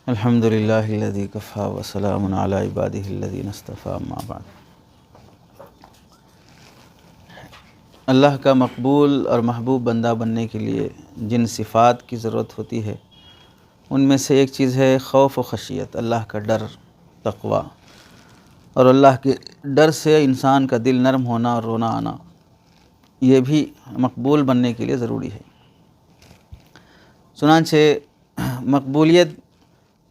الحمد للہ الذی کفی وسلام علی عبادہ الذین اصطفی اما بعد۔ اللہ کا مقبول اور محبوب بندہ بننے کے لیے جن صفات کی ضرورت ہوتی ہے ان میں سے ایک چیز ہے خوف و خشیت، اللہ کا ڈر، تقوی، اور اللہ کے ڈر سے انسان کا دل نرم ہونا اور رونا آنا، یہ بھی مقبول بننے کے لیے ضروری ہے۔ چنانچہ مقبولیت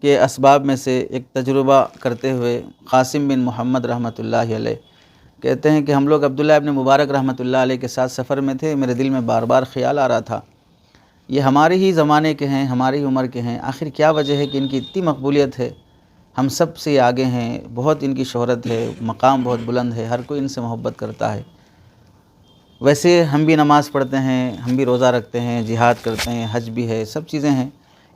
کے اسباب میں سے ایک تجربہ کرتے ہوئے قاسم بن محمد رحمۃ اللہ علیہ کہتے ہیں کہ ہم لوگ عبداللہ ابن مبارک رحمۃ اللہ علیہ کے ساتھ سفر میں تھے۔ میرے دل میں بار بار خیال آ رہا تھا، یہ ہمارے ہی زمانے کے ہیں، ہماری عمر کے ہیں، آخر کیا وجہ ہے کہ ان کی اتنی مقبولیت ہے، ہم سب سے آگے ہیں، بہت ان کی شہرت ہے، مقام بہت بلند ہے، ہر کوئی ان سے محبت کرتا ہے۔ ویسے ہم بھی نماز پڑھتے ہیں، ہم بھی روزہ رکھتے ہیں، جہاد کرتے ہیں، حج بھی ہے، سب چیزیں ہیں،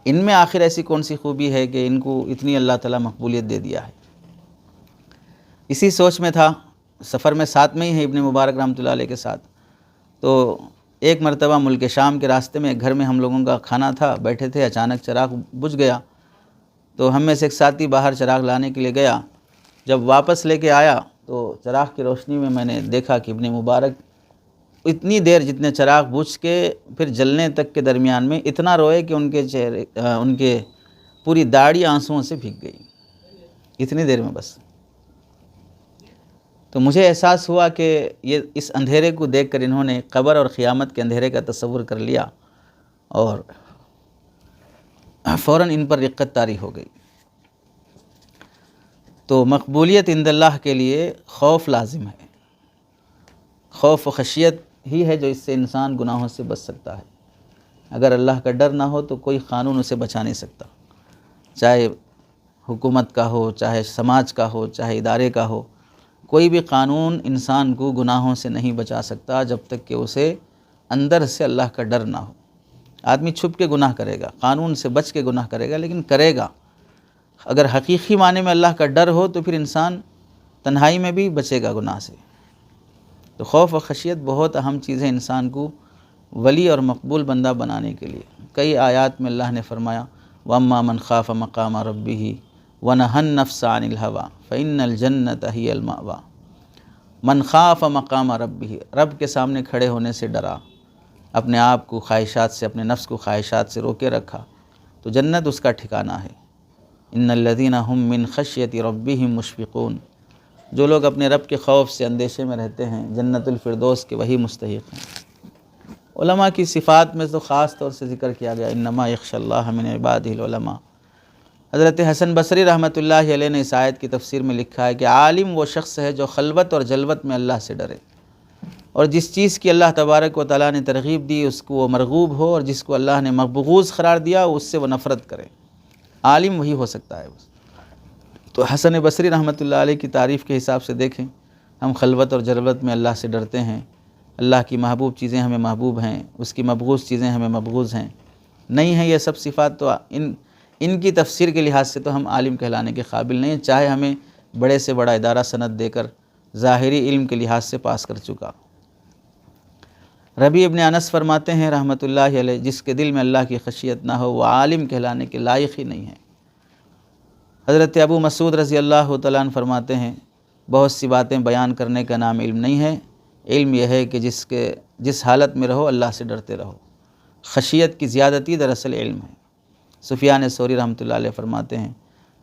ان میں آخر ایسی کون سی خوبی ہے کہ ان کو اتنی اللہ تعالیٰ مقبولیت دے دیا ہے۔ اسی سوچ میں تھا، سفر میں ساتھ میں ہی ہیں ابن مبارک رحمۃ اللہ علیہ کے ساتھ۔ تو ایک مرتبہ ملک شام کے راستے میں ایک گھر میں ہم لوگوں کا کھانا تھا، بیٹھے تھے، اچانک چراغ بجھ گیا۔ تو ہم میں سے ایک ساتھی باہر چراغ لانے کے لیے گیا، جب واپس لے کے آیا تو چراغ کی روشنی میں نے دیکھا کہ ابن مبارک اتنی دیر جتنے چراغ بجھ کے پھر جلنے تک کے درمیان میں اتنا روئے کہ ان کے پوری داڑھی آنسوؤں سے بھیگ گئی، اتنی دیر میں بس۔ تو مجھے احساس ہوا کہ یہ اس اندھیرے کو دیکھ کر انہوں نے قبر اور قیامت کے اندھیرے کا تصور کر لیا اور فوراً ان پر رقت طاری ہو گئی۔ تو مقبولیت عند اللہ کے لیے خوف لازم ہے، خوف و خشیت ہی ہے جو اس سے انسان گناہوں سے بچ سکتا ہے۔ اگر اللہ کا ڈر نہ ہو تو کوئی قانون اسے بچا نہیں سکتا، چاہے حکومت کا ہو، چاہے سماج کا ہو، چاہے ادارے کا ہو، کوئی بھی قانون انسان کو گناہوں سے نہیں بچا سکتا جب تک کہ اسے اندر سے اللہ کا ڈر نہ ہو۔ آدمی چھپ کے گناہ کرے گا، قانون سے بچ کے گناہ کرے گا، لیکن کرے گا۔ اگر حقیقی معنی میں اللہ کا ڈر ہو تو پھر انسان تنہائی میں بھی بچے گا گناہ سے۔ تو خوف و خشیت بہت اہم چیز ہے انسان کو ولی اور مقبول بندہ بنانے کے لیے۔ کئی آیات میں اللہ نے فرمایا وَأَمَّا مَنْ خَافَ مَقَامَ رَبِّهِ وَنَهَى النَّفْسَ عَنِ الْهَوَىٰ فَإِنَّ الْجَنَّةَ هِيَ الْمَأْوَىٰ۔ من خاف مقام ربه، رب کے سامنے کھڑے ہونے سے ڈرا، اپنے آپ کو خواہشات سے، اپنے نفس کو خواہشات سے روکے رکھا، تو جنت اس کا ٹھکانہ ہے۔ ان الذین هم من خشیۃ ربهم مشفقون، جو لوگ اپنے رب کے خوف سے اندیشے میں رہتے ہیں جنت الفردوس کے وہی مستحق ہیں۔ علماء کی صفات میں تو خاص طور سے ذکر کیا گیا انما یخشی اللہ من عبادہ العلماء۔ حضرت حسن بصری رحمۃ اللہ علیہ نے اس آیت کی تفسیر میں لکھا ہے کہ عالم وہ شخص ہے جو خلوت اور جلوت میں اللہ سے ڈرے، اور جس چیز کی اللہ تبارک و تعالیٰ نے ترغیب دی اس کو وہ مرغوب ہو، اور جس کو اللہ نے مبغوض قرار دیا اس سے وہ نفرت کرے۔ عالم وہی ہو سکتا ہے۔ تو حسن بصری رحمۃ اللہ علیہ کی تعریف کے حساب سے دیکھیں، ہم خلوت اور جلوت میں اللہ سے ڈرتے ہیں، اللہ کی محبوب چیزیں ہمیں محبوب ہیں، اس کی مبغوض چیزیں ہمیں مبغوض ہیں، نہیں ہیں یہ سب صفات، تو ان کی تفسیر کے لحاظ سے تو ہم عالم کہلانے کے قابل نہیں ہیں، چاہے ہمیں بڑے سے بڑا ادارہ سند دے کر ظاہری علم کے لحاظ سے پاس کر چکا۔ ربیع ابن انس فرماتے ہیں رحمۃ اللہ علیہ، جس کے دل میں اللہ کی خشیت نہ ہو وہ عالم کہلانے کے لائق ہی نہیں ہے۔ حضرت ابو مسعود رضی اللہ تعالیٰ عنہ فرماتے ہیں بہت سی باتیں بیان کرنے کا نام علم نہیں ہے، علم یہ ہے کہ جس حالت میں رہو اللہ سے ڈرتے رہو۔ خشیت کی زیادتی دراصل علم ہے۔ سفیان ثوری رحمۃ اللہ علیہ فرماتے ہیں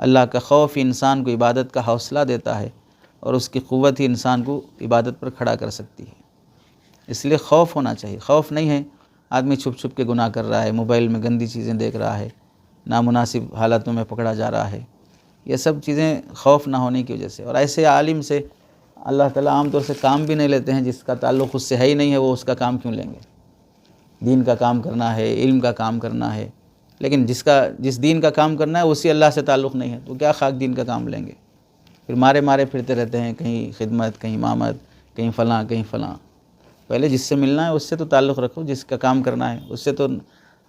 اللہ کا خوف ہی انسان کو عبادت کا حوصلہ دیتا ہے، اور اس کی قوت ہی انسان کو عبادت پر کھڑا کر سکتی ہے۔ اس لیے خوف ہونا چاہیے۔ خوف نہیں ہے، آدمی چھپ چھپ کے گناہ کر رہا ہے، موبائل میں گندی چیزیں دیکھ رہا ہے، نامناسب حالتوں میں پکڑا جا رہا ہے، یہ سب چیزیں خوف نہ ہونے کی وجہ سے۔ اور ایسے عالم سے اللہ تعالیٰ عام طور سے کام بھی نہیں لیتے ہیں، جس کا تعلق اس سے ہے ہی نہیں ہے، وہ اس کا کام کیوں لیں گے؟ دین کا کام کرنا ہے، علم کا کام کرنا ہے، لیکن جس دین کا کام کرنا ہے اسی اللہ سے تعلق نہیں ہے، تو کیا خاک دین کا کام لیں گے؟ پھر مارے پھرتے رہتے ہیں، کہیں خدمت، کہیں امامت، کہیں فلاں کہیں فلاں۔ پہلے جس سے ملنا ہے اس سے تو تعلق رکھو، جس کا کام کرنا ہے اس سے تو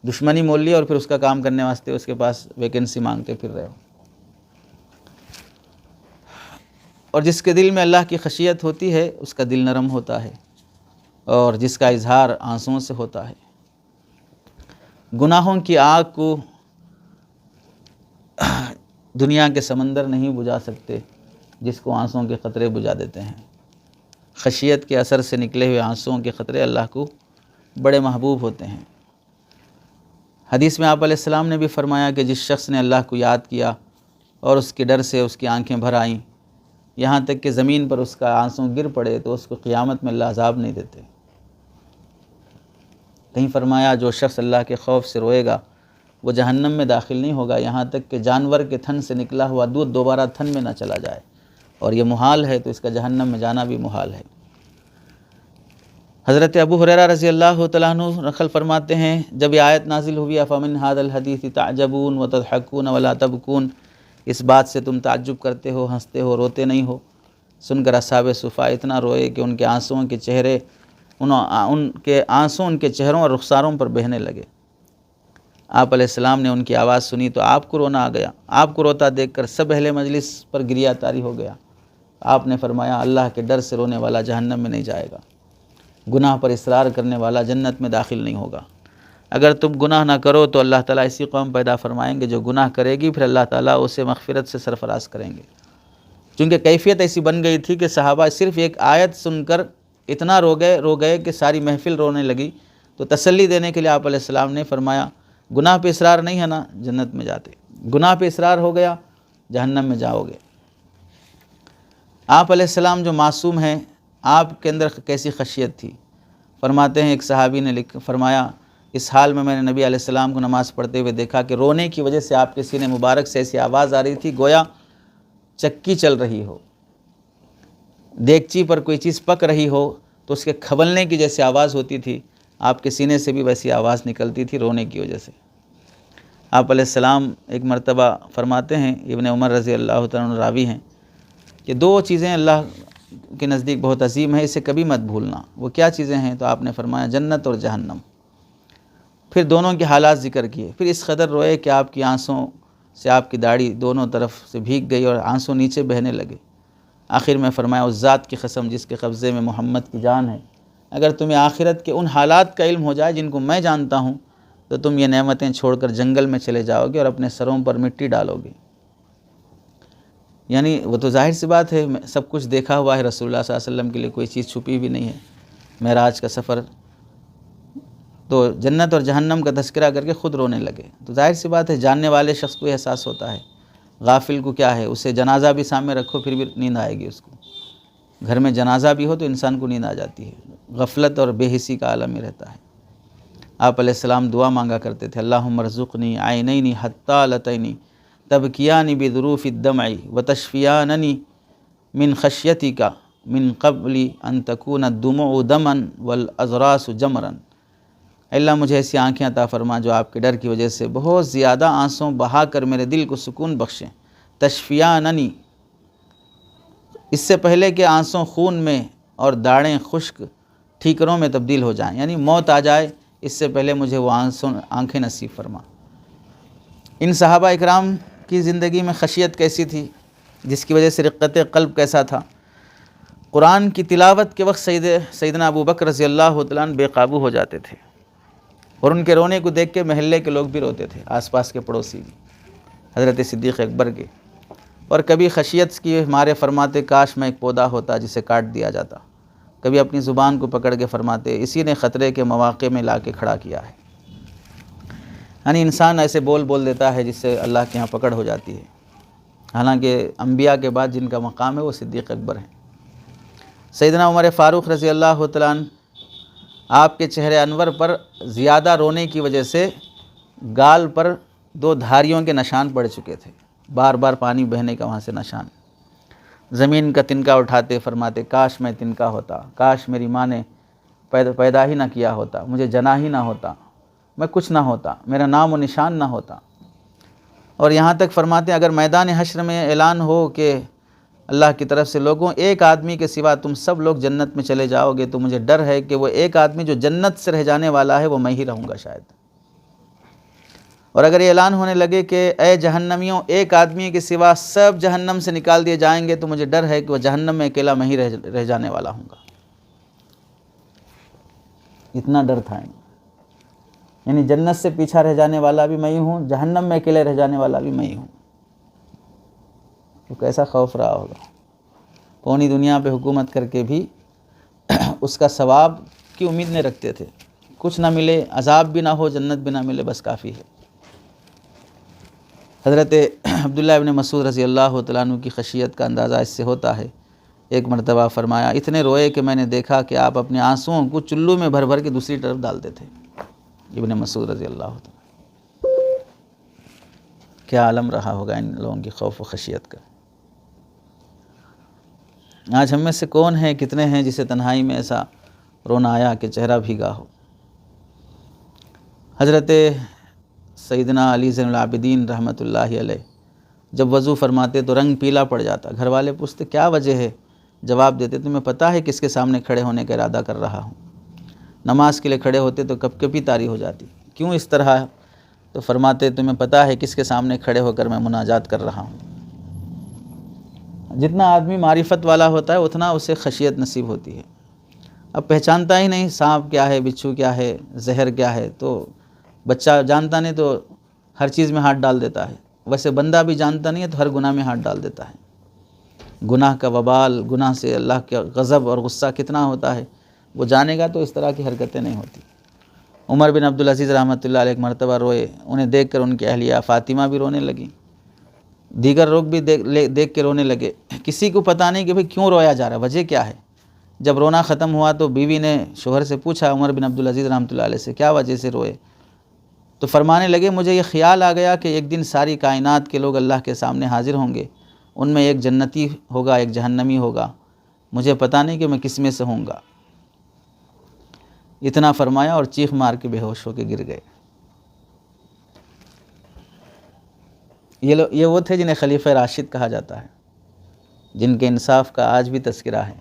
دشمنی مول لی اور پھر اس کا کام کرنے واسطے اس کے پاس ویکنسی مانگتے پھر رہے ہو۔ اور جس کے دل میں اللہ کی خشیت ہوتی ہے اس کا دل نرم ہوتا ہے، اور جس کا اظہار آنسوؤں سے ہوتا ہے۔ گناہوں کی آگ کو دنیا کے سمندر نہیں بجھا سکتے جس کو آنسوؤں کے قطرے بجھا دیتے ہیں۔ خشیت کے اثر سے نکلے ہوئے آنسوؤں کے قطرے اللہ کو بڑے محبوب ہوتے ہیں۔ حدیث میں آپ علیہ السلام نے بھی فرمایا کہ جس شخص نے اللہ کو یاد کیا اور اس کے ڈر سے اس کی آنکھیں بھر آئیں، یہاں تک کہ زمین پر اس کا آنسو گر پڑے، تو اس کو قیامت میں اللہ عذاب نہیں دیتے۔ کہیں فرمایا جو شخص اللہ کے خوف سے روئے گا وہ جہنم میں داخل نہیں ہوگا، یہاں تک کہ جانور کے تھن سے نکلا ہوا دودھ دوبارہ تھن میں نہ چلا جائے، اور یہ محال ہے تو اس کا جہنم میں جانا بھی محال ہے۔ حضرت ابو ہریرہ رضی اللہ تعالیٰ عنہ نقل فرماتے ہیں، جب یہ آیت نازل ہوئی افمن ھذا الحدیث تعجبون وتضحکون ولا تبکون، اس بات سے تم تعجب کرتے ہو، ہنستے ہو، روتے نہیں ہو، سن کر اصحاب صفا اتنا روئے کہ ان کے آنسوؤں کے چہرے ان کے آنسو ان کے چہروں اور رخساروں پر بہنے لگے۔ آپ علیہ السلام نے ان کی آواز سنی تو آپ کو رونا آ گیا۔ آپ کو روتا دیکھ کر سب اہل مجلس پر گریہ طاری ہو گیا۔ آپ نے فرمایا اللہ کے ڈر سے رونے والا جہنم میں نہیں جائے گا، گناہ پر اصرار کرنے والا جنت میں داخل نہیں ہوگا۔ اگر تم گناہ نہ کرو تو اللہ تعالیٰ ایسی قوم پیدا فرمائیں گے جو گناہ کرے گی، پھر اللہ تعالیٰ اسے مغفرت سے سرفراز کریں گے۔ چونکہ کیفیت ایسی بن گئی تھی کہ صحابہ صرف ایک آیت سن کر اتنا رو گئے کہ ساری محفل رونے لگی، تو تسلی دینے کے لیے آپ علیہ السلام نے فرمایا گناہ پہ اصرار نہیں ہے نا جنت میں جاتے، گناہ پہ اصرار ہو گیا جہنم میں جاؤ گے۔ آپ علیہ السلام جو معصوم ہیں، آپ کے اندر کیسی خشیت تھی۔ فرماتے ہیں ایک صحابی نے فرمایا اس حال میں نے نبی علیہ السلام کو نماز پڑھتے ہوئے دیکھا کہ رونے کی وجہ سے آپ کے سینے مبارک سے ایسی آواز آ رہی تھی گویا چکی چل رہی ہو، دیگچی پر کوئی چیز پک رہی ہو تو اس کے کھولنے کی جیسے آواز ہوتی تھی، آپ کے سینے سے بھی ویسی آواز نکلتی تھی رونے کی وجہ سے۔ آپ علیہ السلام ایک مرتبہ فرماتے ہیں، ابن عمر رضی اللہ تعالیٰ عنہ راوی ہیں، کہ دو چیزیں اللہ کے نزدیک بہت عظیم ہیں، اسے کبھی مت بھولنا۔ وہ کیا چیزیں ہیں؟ تو آپ نے فرمایا جنت اور جہنم۔ پھر دونوں کے حالات ذکر کیے، پھر اس قدر روئے کہ آپ کی آنسوں سے آپ کی داڑھی دونوں طرف سے بھیگ گئی اور آنسوں نیچے بہنے لگے۔ آخر میں فرمایا اس ذات کی قسم جس کے قبضے میں محمد کی جان ہے، اگر تمہیں آخرت کے ان حالات کا علم ہو جائے جن کو میں جانتا ہوں تو تم یہ نعمتیں چھوڑ کر جنگل میں چلے جاؤ گے اور اپنے سروں پر مٹی ڈالو گے۔ یعنی وہ تو ظاہر سی بات ہے، سب کچھ دیکھا ہوا ہے، رسول اللہ صلی اللہ علیہ وسلم کے لیے کوئی چیز چھپی بھی نہیں ہے۔ معراج کا سفر، تو جنت اور جہنم کا تذکرہ کر کے خود رونے لگے۔ تو ظاہر سی بات ہے جاننے والے شخص کو احساس ہوتا ہے، غافل کو کیا ہے، اسے جنازہ بھی سامنے رکھو پھر بھی نیند آئے گی اس کو۔ گھر میں جنازہ بھی ہو تو انسان کو نیند آ جاتی ہے، غفلت اور بے حسی کا عالم میں رہتا ہے۔ آپ علیہ السلام دعا مانگا کرتے تھے، اللہم ارزقنی عینین حتی لتین تبکیان بظروف الدمع وتشفیاننی من خشیتک من قبل ان تکون الدموع دما والازراس جمرا۔ اللہ مجھے ایسی آنکھیں عطا فرما جو آپ کے ڈر کی وجہ سے بہت زیادہ آنسوں بہا کر میرے دل کو سکون بخشیں۔ تشفیاننی، اس سے پہلے کہ آنسوں خون میں اور داڑیں خشک ٹھیکروں میں تبدیل ہو جائیں، یعنی موت آ جائے اس سے پہلے مجھے وہ آنکھیں نصیب فرما۔ ان صحابہ اکرام کی زندگی میں خشیت کیسی تھی، جس کی وجہ سے رقت قلب کیسا تھا۔ قرآن کی تلاوت کے وقت سیدنا ابو بکر رضی اللہ تعالیٰ عنہ بے قابو ہو جاتے تھے، اور ان کے رونے کو دیکھ کے محلے کے لوگ بھی روتے تھے، آس پاس کے پڑوسی بھی، حضرت صدیق اکبر کے۔ اور کبھی خشیت کی مارے فرماتے کاش میں ایک پودا ہوتا جسے کاٹ دیا جاتا۔ کبھی اپنی زبان کو پکڑ کے فرماتے اسی نے خطرے کے مواقع میں لا کے کھڑا کیا ہے۔ یعنی انسان ایسے بول دیتا ہے جس سے اللہ کے ہاں پکڑ ہو جاتی ہے۔ حالانکہ انبیاء کے بعد جن کا مقام ہے وہ صدیق اکبر ہیں۔ سیدنا عمر فاروق رضی اللہ تعالیٰ عنہ، آپ کے چہرے انور پر زیادہ رونے کی وجہ سے گال پر 2 دھاریوں کے نشان پڑ چکے تھے، بار بار پانی بہنے کا وہاں سے نشان۔ زمین کا تنکا اٹھاتے فرماتے کاش میں تنکا ہوتا، کاش میری ماں نے پیدا ہی نہ کیا ہوتا، مجھے جنا ہی نہ ہوتا، میں کچھ نہ ہوتا، میرا نام و نشان نہ ہوتا۔ اور یہاں تک فرماتے اگر میدان حشر میں اعلان ہو کہ اللہ کی طرف سے لوگوں ایک آدمی کے سوا تم سب لوگ جنت میں چلے جاؤ گے تو مجھے ڈر ہے کہ وہ ایک آدمی جو جنت سے رہ جانے والا ہے وہ میں ہی رہوں گا شاید۔ اور اگر یہ اعلان ہونے لگے کہ اے جہنمیوں ایک آدمی کے سوا سب جہنم سے نکال دیے جائیں گے تو مجھے ڈر ہے کہ وہ جہنم میں اکیلا میں ہی رہ جانے والا ہوں گا۔ اتنا ڈر تھا یعنی جنت سے پیچھا رہ جانے والا بھی میں ہی ہوں، جہنم میں اکیلے رہ جانے والا بھی میں ہی ہوں۔ تو کیسا خوف رہا ہوگا. پوری دنیا پہ حکومت کر کے بھی اس کا ثواب کی امید نہیں رکھتے تھے. کچھ نہ ملے، عذاب بھی نہ ہو، جنت بھی نہ ملے، بس کافی ہے. حضرت عبداللہ ابن مسعود رضی اللہ تعالیٰ عنہ کی خشیت کا اندازہ اس سے ہوتا ہے. ایک مرتبہ فرمایا اتنے روئے کہ میں نے دیکھا کہ آپ اپنے آنسوؤں کو چلو میں بھر بھر کے دوسری طرف ڈالتے تھے. ابن مسعود رضی اللہ تعالیٰ. کیا عالم رہا ہوگا ان لوگوں کی خوف و خشیت کا. آج ہم میں سے کون ہیں، کتنے ہیں جسے تنہائی میں ایسا رونا آیا کہ چہرہ بھیگا ہو. حضرت سیدنا علی زین العابدین رحمۃ اللہ علیہ جب وضو فرماتے تو رنگ پیلا پڑ جاتا. گھر والے پوچھتے کیا وجہ ہے؟ جواب دیتے تمہیں پتہ ہے کس کے سامنے کھڑے ہونے کا ارادہ کر رہا ہوں. نماز کے لیے کھڑے ہوتے تو کپ کپی طاری ہو جاتی. کیوں اس طرح؟ تو فرماتے تمہیں پتہ ہے کس کے سامنے کھڑے ہو کر میں مناجات کر رہا ہوں. جتنا آدمی معرفت والا ہوتا ہے اتنا اسے خشیت نصیب ہوتی ہے. اب پہچانتا ہی نہیں سانپ کیا ہے، بچھو کیا ہے، زہر کیا ہے. تو بچہ جانتا نہیں تو ہر چیز میں ہاتھ ڈال دیتا ہے. ویسے بندہ بھی جانتا نہیں ہے تو ہر گناہ میں ہاتھ ڈال دیتا ہے. گناہ کا وبال، گناہ سے اللہ کا غضب اور غصہ کتنا ہوتا ہے وہ جانے گا تو اس طرح کی حرکتیں نہیں ہوتی. عمر بن عبدالعزیز رحمۃ اللہ علیہ ایک مرتبہ روئے. انہیں دیکھ کر ان کی اہلیہ فاطمہ بھی رونے لگیں. دیگر لوگ بھی دیکھ کے رونے لگے. کسی کو پتہ نہیں کہ بھئی کیوں رویا جا رہا ہے، وجہ کیا ہے. جب رونا ختم ہوا تو بیوی نے شوہر سے پوچھا عمر بن عبدالعزیز رحمۃ اللہ علیہ سے کیا وجہ سے روئے. تو فرمانے لگے مجھے یہ خیال آ گیا کہ ایک دن ساری کائنات کے لوگ اللہ کے سامنے حاضر ہوں گے. ان میں ایک جنتی ہوگا، ایک جہنمی ہوگا. مجھے پتہ نہیں کہ میں کس میں سے ہوں گا. اتنا فرمایا اور چیخ مار کے بے ہوش ہو کے گر گئے. یہ وہ تھے جنہیں خلیفہ راشد کہا جاتا ہے، جن کے انصاف کا آج بھی تذکرہ ہے.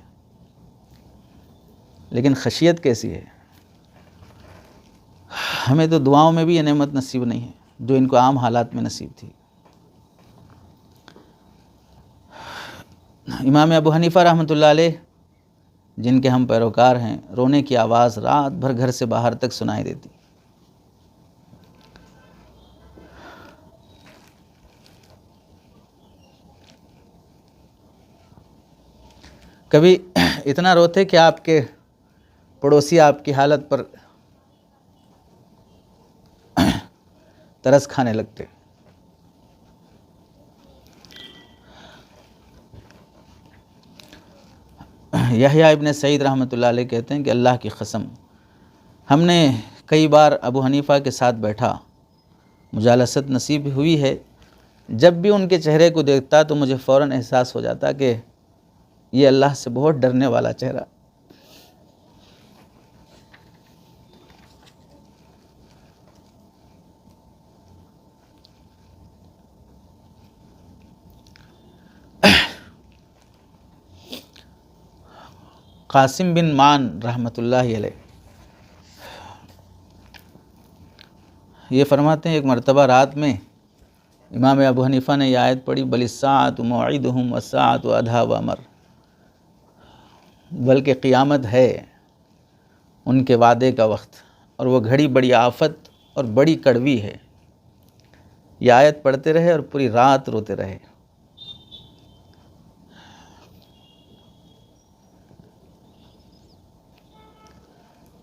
لیکن خشیت کیسی ہے. ہمیں تو دعاؤں میں بھی یہ نعمت نصیب نہیں ہے جو ان کو عام حالات میں نصیب تھی. امام ابو حنیفہ رحمۃ اللہ علیہ جن کے ہم پیروکار ہیں، رونے کی آواز رات بھر گھر سے باہر تک سنائی دیتی. کبھی اتنا روتے کہ آپ کے پڑوسی آپ کی حالت پر ترس کھانے لگتے. یحییٰ ابن سعید رحمۃ اللہ علیہ کہتے ہیں کہ اللہ کی قسم ہم نے کئی بار ابو حنیفہ کے ساتھ بیٹھا، مجالست نصیب ہوئی ہے. جب بھی ان کے چہرے کو دیکھتا تو مجھے فوراً احساس ہو جاتا کہ یہ اللہ سے بہت ڈرنے والا چہرہ. قاسم بن مان رحمۃ اللہ علیہ یہ فرماتے ہیں ایک مرتبہ رات میں امام ابو حنیفہ نے یہ آیت پڑھی بل الساعۃ موعدہم والساعۃ ادھیٰ وامر. بلکہ قیامت ہے ان کے وعدے کا وقت اور وہ گھڑی بڑی آفت اور بڑی کڑوی ہے. یہ آیت پڑھتے رہے اور پوری رات روتے رہے.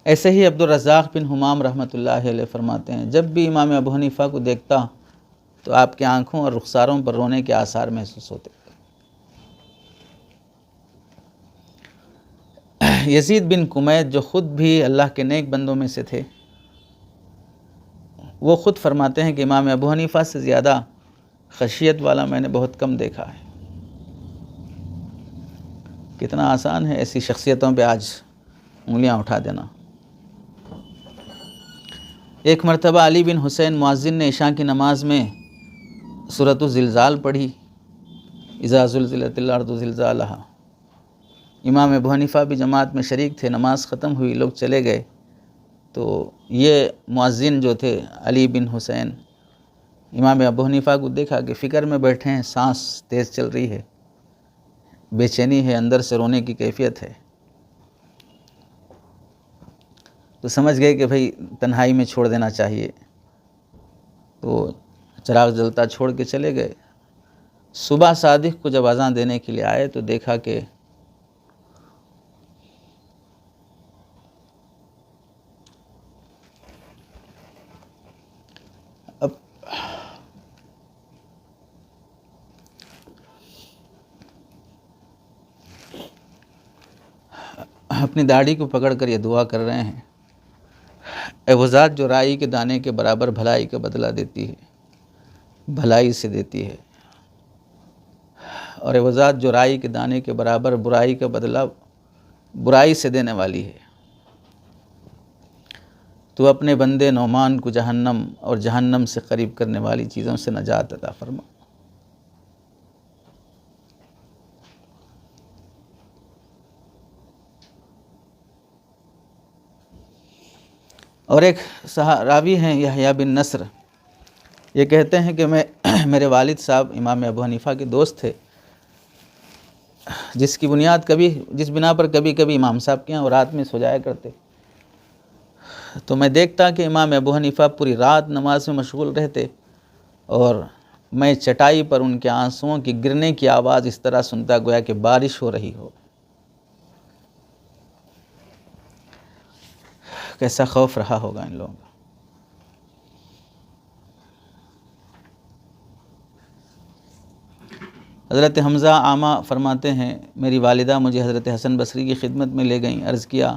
ایسے ہی عبدالرزاق بن حمام رحمۃ اللہ علیہ فرماتے ہیں جب بھی امام ابو حنیفہ کو دیکھتا تو آپ کی آنکھوں اور رخساروں پر رونے کے آثار محسوس ہوتے. یزید بن کمیت جو خود بھی اللہ کے نیک بندوں میں سے تھے، وہ خود فرماتے ہیں کہ امام ابو حنیفہ سے زیادہ خشیت والا میں نے بہت کم دیکھا ہے. کتنا آسان ہے ایسی شخصیتوں پہ آج انگلیاں اٹھا دینا. ایک مرتبہ علی بن حسین مؤذن نے عشاء کی نماز میں سورۃ الزلزال پڑھی، اذا زلزلت الارض زلزالہا. امام ابو حنیفہ بھی جماعت میں شریک تھے. نماز ختم ہوئی، لوگ چلے گئے تو یہ مؤذن جو تھے علی بن حسین، امام ابو حنیفہ کو دیکھا کہ فکر میں بیٹھے ہیں، سانس تیز چل رہی ہے، بے چینی ہے، اندر سے رونے کی کیفیت ہے. تو سمجھ گئے کہ بھئی تنہائی میں چھوڑ دینا چاہیے. تو چراغ جلتا چھوڑ کے چلے گئے. صبح صادق کو جب اذان دینے کے لیے آئے تو دیکھا کہ اپنی داڑھی کو پکڑ کر یہ دعا کر رہے ہیں، اے وہ ذات جو رائی کے دانے کے برابر بھلائی کا بدلہ دیتی ہے، بھلائی سے دیتی ہے، اور اے وہ ذات جو رائی کے دانے کے برابر برائی کا بدلہ برائی سے دینے والی ہے، تو اپنے بندے نعمان کو جہنم اور جہنم سے قریب کرنے والی چیزوں سے نجات عطا فرما۔ اور ایک راوی ہیں یحییٰ بن نصر، یہ کہتے ہیں کہ میرے والد صاحب امام ابو حنیفہ کے دوست تھے، جس بنا پر کبھی کبھی امام صاحب کے یہاں رات میں سو جایا کرتے، تو میں دیکھتا کہ امام ابو حنیفہ پوری رات نماز میں مشغول رہتے، اور میں چٹائی پر ان کے آنسوؤں کی گرنے کی آواز اس طرح سنتا گویا کہ بارش ہو رہی ہو۔ کیسا خوف رہا ہوگا ان لوگوں کا۔ حضرت حمزہ عامہ فرماتے ہیں، میری والدہ مجھے حضرت حسن بصری کی خدمت میں لے گئیں، عرض کیا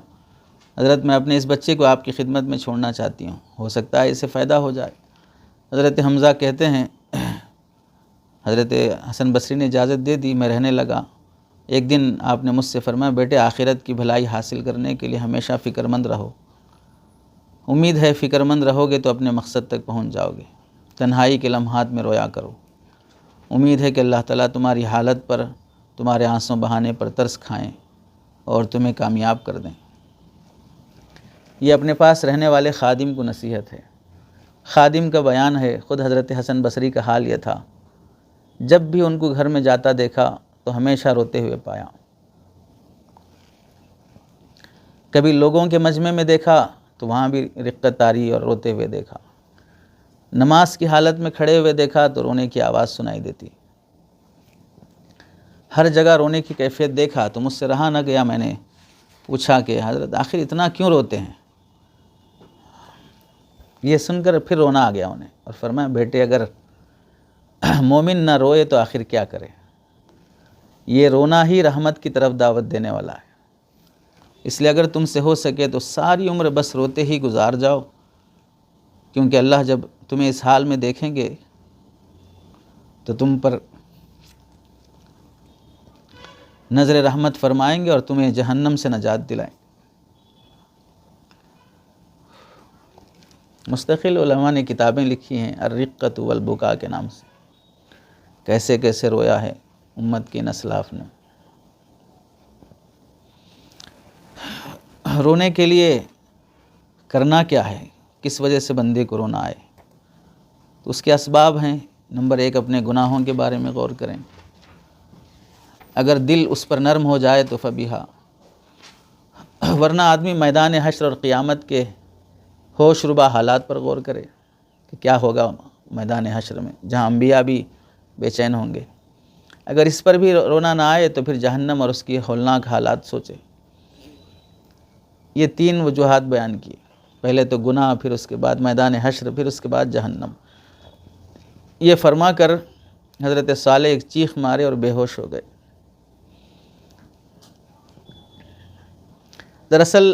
حضرت میں اپنے اس بچے کو آپ کی خدمت میں چھوڑنا چاہتی ہوں، ہو سکتا ہے اسے فائدہ ہو جائے۔ حضرت حمزہ کہتے ہیں حضرت حسن بصری نے اجازت دے دی، میں رہنے لگا۔ ایک دن آپ نے مجھ سے فرمایا، بیٹے آخرت کی بھلائی حاصل کرنے کے لیے ہمیشہ فکر مند رہو، امید ہے فکر مند رہو گے تو اپنے مقصد تک پہنچ جاؤ گے۔ تنہائی کے لمحات میں رویا کرو، امید ہے کہ اللہ تعالیٰ تمہاری حالت پر، تمہارے آنسوں بہانے پر ترس کھائیں اور تمہیں کامیاب کر دیں۔ یہ اپنے پاس رہنے والے خادم کو نصیحت ہے، خادم کا بیان ہے۔ خود حضرت حسن بصری کا حال یہ تھا، جب بھی ان کو گھر میں جاتا دیکھا تو ہمیشہ روتے ہوئے پایا، کبھی لوگوں کے مجمع میں دیکھا تو وہاں بھی رقت طاری اور روتے ہوئے دیکھا، نماز کی حالت میں کھڑے ہوئے دیکھا تو رونے کی آواز سنائی دیتی، ہر جگہ رونے کی کیفیت دیکھا تو مجھ سے رہا نہ گیا، میں نے پوچھا کہ حضرت آخر اتنا کیوں روتے ہیں؟ یہ سن کر پھر رونا آ گیا انہیں، اور فرمایا بیٹے اگر مومن نہ روئے تو آخر کیا کرے؟ یہ رونا ہی رحمت کی طرف دعوت دینے والا ہے، اس لیے اگر تم سے ہو سکے تو ساری عمر بس روتے ہی گزار جاؤ، کیونکہ اللہ جب تمہیں اس حال میں دیکھیں گے تو تم پر نظر رحمت فرمائیں گے اور تمہیں جہنم سے نجات دلائیں۔ مستقل علماء نے کتابیں لکھی ہیں الرقۃ والبکاء کے نام سے، کیسے کیسے رویا ہے امت کے اسلاف نے۔ رونے کے لیے کرنا کیا ہے، کس وجہ سے بندے کو رونا آئے؟ تو اس کے اسباب ہیں۔ نمبر 1، اپنے گناہوں کے بارے میں غور کریں، اگر دل اس پر نرم ہو جائے تو فبیہا، ورنہ آدمی میدان حشر اور قیامت کے ہوش ربا حالات پر غور کرے کہ کیا ہوگا میدان حشر میں، جہاں انبیاء بھی بے چین ہوں گے۔ اگر اس پر بھی رونا نہ آئے تو پھر جہنم اور اس کی ہولناک حالات سوچے۔ یہ 3 وجوہات بیان کی، پہلے تو گناہ، پھر اس کے بعد میدان حشر، پھر اس کے بعد جہنم۔ یہ فرما کر حضرت صالح ایک چیخ مارے اور بے ہوش ہو گئے۔ دراصل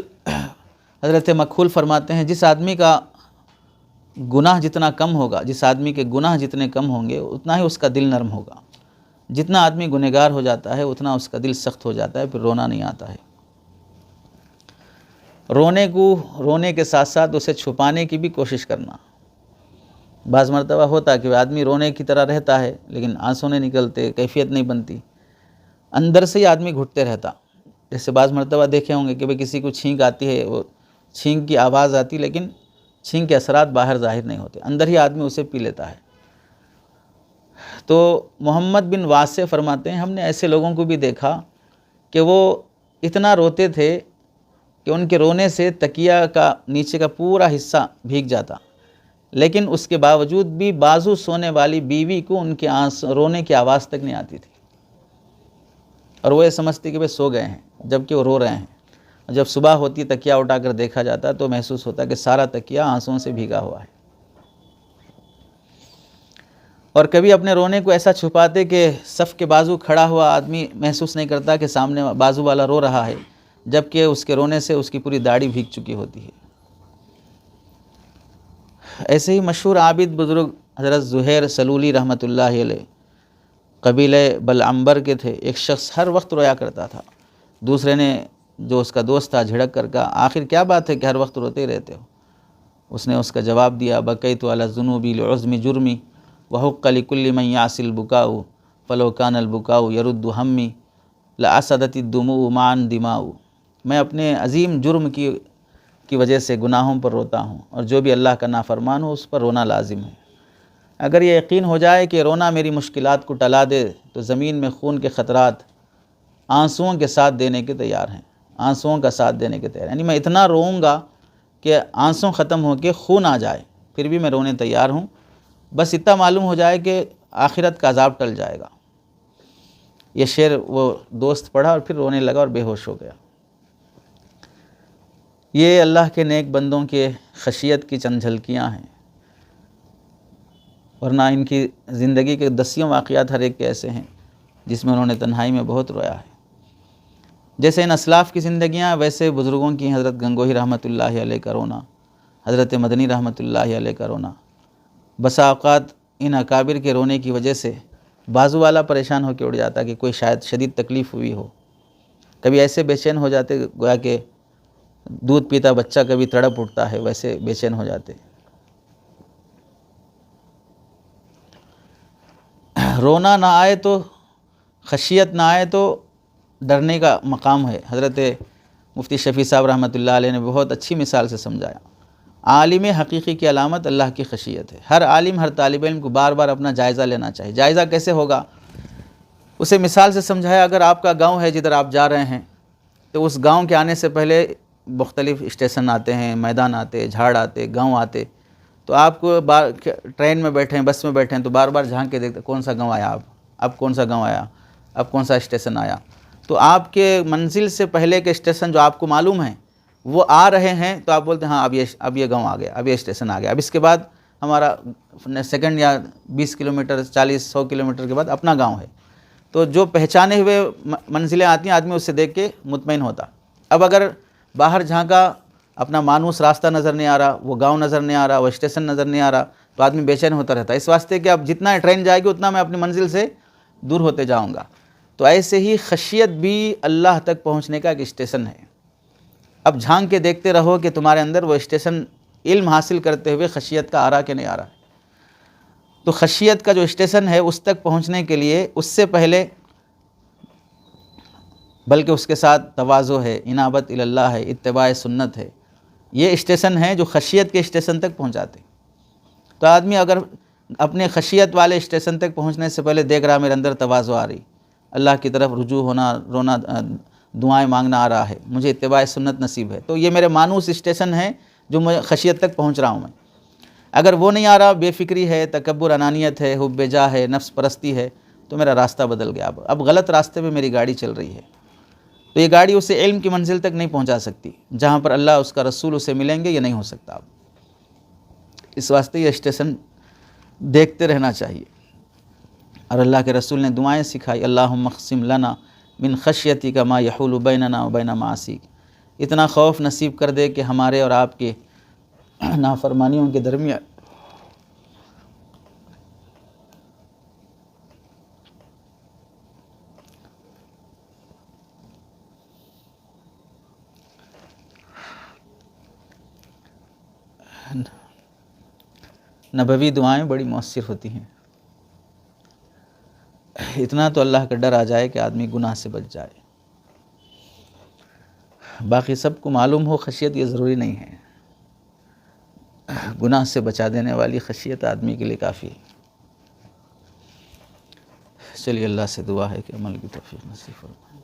حضرت مکحول فرماتے ہیں، جس آدمی کا گناہ جتنا کم ہوگا، جس آدمی کے گناہ جتنے کم ہوں گے اتنا ہی اس کا دل نرم ہوگا۔ جتنا آدمی گنہگار ہو جاتا ہے اتنا اس کا دل سخت ہو جاتا ہے، پھر رونا نہیں آتا ہے۔ رونے کے ساتھ ساتھ اسے چھپانے کی بھی کوشش کرنا۔ بعض مرتبہ ہوتا کہ آدمی رونے کی طرح رہتا ہے لیکن آنسو نہیں نکلتے، کیفیت نہیں بنتی، اندر سے ہی آدمی گھٹتے رہتا۔ جیسے بعض مرتبہ دیکھے ہوں گے کہ کسی کو چھینک آتی ہے، وہ چھینک کی آواز آتی لیکن چھینک کے اثرات باہر ظاہر نہیں ہوتے، اندر ہی آدمی اسے پی لیتا ہے۔ تو محمد بن واسع فرماتے ہیں، ہم نے ایسے لوگوں کو بھی دیکھا کہ وہ اتنا روتے تھے کہ ان کے رونے سے تکیہ کا نیچے کا پورا حصہ بھیگ جاتا، لیکن اس کے باوجود بھی بازو سونے والی بیوی کو ان کے رونے کی آواز تک نہیں آتی تھی، اور وہ یہ سمجھتی کہ وہ سو گئے ہیں جبکہ وہ رو رہے ہیں. جب صبح ہوتی تکیہ اٹھا کر دیکھا جاتا تو محسوس ہوتا کہ سارا تکیہ آنسوؤں سے بھیگا ہوا ہے. اور کبھی اپنے رونے کو ایسا چھپاتے کہ صف کے بازو کھڑا ہوا آدمی محسوس نہیں کرتا کہ سامنے بازو والا رو رہا ہے، جبکہ اس کے رونے سے اس کی پوری داڑھی بھیگ چکی ہوتی ہے. ایسے ہی مشہور عابد بزرگ حضرت زہیر سلولی رحمۃ اللہ علیہ قبیلہ بلعنبر کے تھے. ایک شخص ہر وقت رویا کرتا تھا. دوسرے نے، جو اس کا دوست تھا، جھڑک کر کہا آخر کیا بات ہے کہ ہر وقت روتے رہتے ہو؟ اس نے اس کا جواب دیا بقیت علی الذنوب لعظم جرمی وحق لکل من یعصی البکاء فلو کان البکاء یرد ہمی لاسدت الدموع معا دماء. میں اپنے عظیم جرم کی وجہ سے گناہوں پر روتا ہوں، اور جو بھی اللہ کا نافرمان ہو اس پر رونا لازم ہے. اگر یہ یقین ہو جائے کہ رونا میری مشکلات کو ٹلا دے تو زمین میں خون کے خطرات آنسوؤں کے ساتھ دینے کے تیار ہیں، آنسوؤں کا ساتھ دینے کے تیار ہیں. یعنی میں اتنا روؤں گا کہ آنسوں ختم ہو کے خون آ جائے، پھر بھی میں رونے تیار ہوں، بس اتنا معلوم ہو جائے کہ آخرت کا عذاب ٹل جائے گا. یہ شعر وہ دوست پڑھا اور پھر رونے لگا اور بے ہوش ہو گیا. یہ اللہ کے نیک بندوں کے خشیت کی چند جھلکیاں ہیں، ورنہ ان کی زندگی کے دسیوں واقعات ہر ایک کے ایسے ہیں جس میں انہوں نے تنہائی میں بہت رویا ہے. جیسے ان اسلاف کی زندگیاں، ویسے بزرگوں کی حضرت گنگوہی رحمۃ اللہ علیہ کا رونا، حضرت مدنی رحمۃ اللہ علیہ کا رونا. بسا اوقات ان اکابر کے رونے کی وجہ سے بازو والا پریشان ہو کے اڑ جاتا کہ کوئی شاید شدید تکلیف ہوئی ہو. کبھی ایسے بے چین ہو جاتے گویا کہ دودھ پیتا بچہ کبھی تڑپ اٹھتا ہے، ویسے بے چین ہو جاتے. رونا نہ آئے تو، خشیت نہ آئے تو ڈرنے کا مقام ہے. حضرت مفتی شفیع صاحب رحمۃ اللہ علیہ نے بہت اچھی مثال سے سمجھایا. عالم حقیقی کی علامت اللہ کی خشیت ہے. ہر عالم، ہر طالب علم کو بار بار اپنا جائزہ لینا چاہیے. جائزہ کیسے ہوگا؟ اسے مثال سے سمجھایا. اگر آپ کا گاؤں ہے جدھر آپ جا رہے ہیں تو اس گاؤں کے آنے سے پہلے مختلف اسٹیشن آتے ہیں، میدان آتے، جھاڑ آتے، گاؤں آتے. تو آپ کو ٹرین میں بیٹھیں، بس میں بیٹھیں تو بار بار جھانک کے دیکھتے کون سا گاؤں آیا، اب کون سا گاؤں آیا، اب کون سا اسٹیشن آیا. تو آپ کے منزل سے پہلے کے اسٹیشن جو آپ کو معلوم ہیں وہ آ رہے ہیں تو آپ بولتے ہیں ہاں اب یہ گاؤں آ گیا، اب یہ اسٹیشن آ گیا. اب اس کے بعد ہمارا سیکنڈ یا 20 کلومیٹر 40-100 کلومیٹر کے بعد اپنا گاؤں ہے. تو جو پہچانے ہوئے منزلیں آتی ہیں آدمی اس سے دیکھ کے مطمئن ہوتا. اب اگر باہر جھانکا، اپنا مانوس راستہ نظر نہیں آ رہا، وہ گاؤں نظر نہیں آ رہا، وہ اسٹیشن نظر نہیں آ رہا، تو آدمی بے چین ہوتا رہتا ہے، اس واسطے کہ اب جتنا ٹرین جائے گی اتنا میں اپنی منزل سے دور ہوتے جاؤں گا. تو ایسے ہی خشیت بھی اللہ تک پہنچنے کا ایک اسٹیشن ہے. اب جھانک کے دیکھتے رہو کہ تمہارے اندر وہ اسٹیشن علم حاصل کرتے ہوئے خشیت کا آ رہا کہ نہیں آ رہا. تو خشیت کا جو اسٹیشن ہے اس تک پہنچنے کے لیے اس سے پہلے بلکہ اس کے ساتھ تواضع ہے، انابت اللہ ہے، اتباع سنت ہے. یہ اسٹیشن ہیں جو خشیت کے اسٹیشن تک پہنچاتے. تو آدمی اگر اپنے خشیت والے اسٹیشن تک پہنچنے سے پہلے دیکھ رہا میرے اندر تواضع آ رہی، اللہ کی طرف رجوع ہونا، رونا، دعائیں مانگنا آ رہا ہے، مجھے اتباع سنت نصیب ہے، تو یہ میرے مانوس اسٹیشن ہے جو میں خشیت تک پہنچ رہا ہوں. میں اگر وہ نہیں آ رہا، بے فکری ہے، تکبر، انانیت ہے، حب جاہ ہے، نفس پرستی ہے، تو میرا راستہ بدل گیا. اب غلط راستے پہ میری گاڑی چل رہی ہے. تو یہ گاڑی اسے علم کی منزل تک نہیں پہنچا سکتی، جہاں پر اللہ اس کا رسول اسے ملیں گے یہ نہیں ہو سکتا. اس واسطے یہ اسٹیشن دیکھتے رہنا چاہیے. اور اللہ کے رسول نے دعائیں سکھائی، اللہم اقسم لنا من خشیتک ما یحول بیننا وبین معاصیک. اتنا خوف نصیب کر دے کہ ہمارے اور آپ کے نافرمانیوں کے درمیان نبوی دعائیں بڑی مؤثر ہوتی ہیں. اتنا تو اللہ کا ڈر آ جائے کہ آدمی گناہ سے بچ جائے. باقی سب کو معلوم ہو خشیت یہ ضروری نہیں ہے. گناہ سے بچا دینے والی خشیت آدمی کے لیے کافی ہے. چلیے اللہ سے دعا ہے کہ عمل کی توفیق نصیب فرمائے.